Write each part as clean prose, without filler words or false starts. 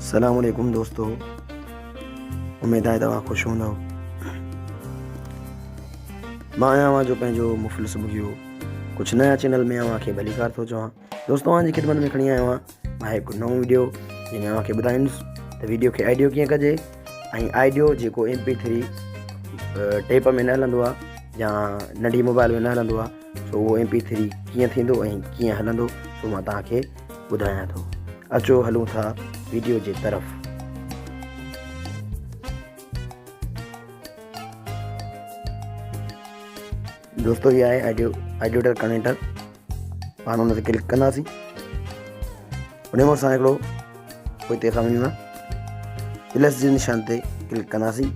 अस्सलामुअलैकुम दोस्तों, उम्मीद आहे तव्हां ख़ुशि हूंदव। मां आहियां जो पंहिंजो मुफ़लिस बुगियो कुझु नया चैनल में खे भली कार थो चवां। दोस्तों तव्हांजी ख़िदमत में खणी आयो आहियां मां हिकु नओं वीडियो जंहिंमें खे ॿुधाईंदुसि त वीडियो खे ऑडियो कीअं कजे ऐं ऑडियो जेको MP3 टेप में न हलंदो आहे या नंढी मोबाइल में न हलंदो आहे सो उहो MP3 कीअं थींदो ऐं कीअं हलंदो सो मां तव्हांखे ॿुधायां थो। अचो हलूं था वीडियो जे तरफ़। दोस्तों ये आहे ऑडियो कनेक्टर। पाण हुन ते क्लिक कंदासीं, उन में असां हिकिड़ो पोइ हिते असां वञूं था प्लस जे निशान ते क्लिक कंदासीं,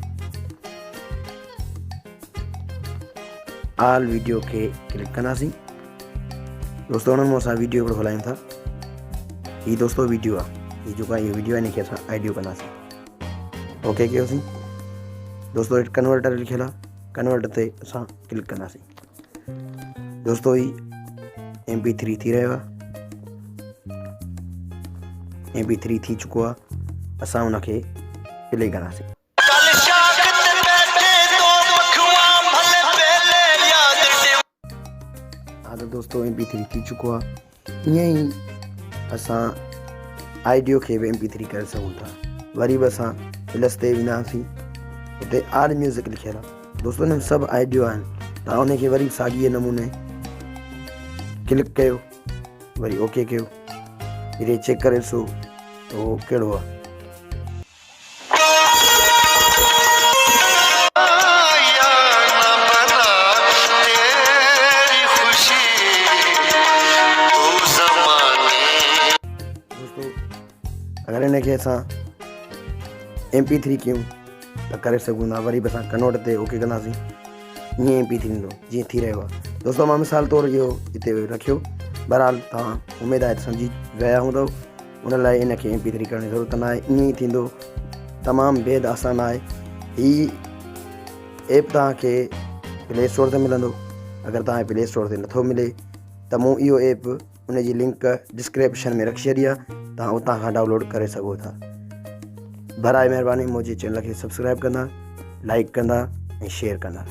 ऑल वीडियो खे क्लिक कंदासीं। दोस्तों हुन में असां वीडियो हिकिड़ो हलायूं था। ही दोस्तों वीडियो आहे, ही जेको आहे वीडियो आहे, इनखे असां ऑडियो कंदासीं। ओके कयोसीं। दोस्तों हिट कन्वर्टर लिखियल आहे, कन्वर्टर ते असां क्लिक कंदासीं। दोस्तों ही MP3 थी रहियो आहे, MP3 थी चुको आहे। असां हुनखे प्ले कंदासीं। हाँ तो दोस्तों MP3 थी चुको आहे। ईअं ई असां ऑडियो खे बि MP3 करे सघूं था। वरी बि असां प्लस ते वेंदासीं, उते ऑल म्यूज़िक लिखियल आहे। दोस्तों हिन में सभु ऑडियो आहिनि, तव्हां उनखे वरी साॻिए नमूने क्लिक कयो, वरी ओके कयो, वरी चेक करे ॾिसो त उहो कहिड़ो आहे। दोस्तों अगरि हिनखे असां MP3 कयूं त करे सघूं था। वरी बि असां कन्वर्ट ते ओके कंदासीं, ईअं MP3 ईंदो जीअं थी रहियो आहे। दोस्तों मां मिसाल तौरु इहो हिते रखियो। बहरहाल तव्हां उमेद आहे त सम्झी विया हूंदव। उन लाइ इनखे MP3 करण जी ज़रूरत न आहे, ईअं ई थींदो। तमामु बेहद आसान आहे। हीअ ऐप तव्हांखे प्ले स्टोर ते मिलंदो। अगरि तव्हांखे प्ले स्टोर ते नथो मिले त मूं इहो ऐप उनजी लिंक डिस्क्रिप्शन में रखी छॾी आहे, तव्हां उतां खां डाउनलोड करे सघो था। बराए महिरबानी मुंहिंजे चैनल खे सब्सक्राइब कंदा, लाइक कंदा ऐं शेयर कंदा।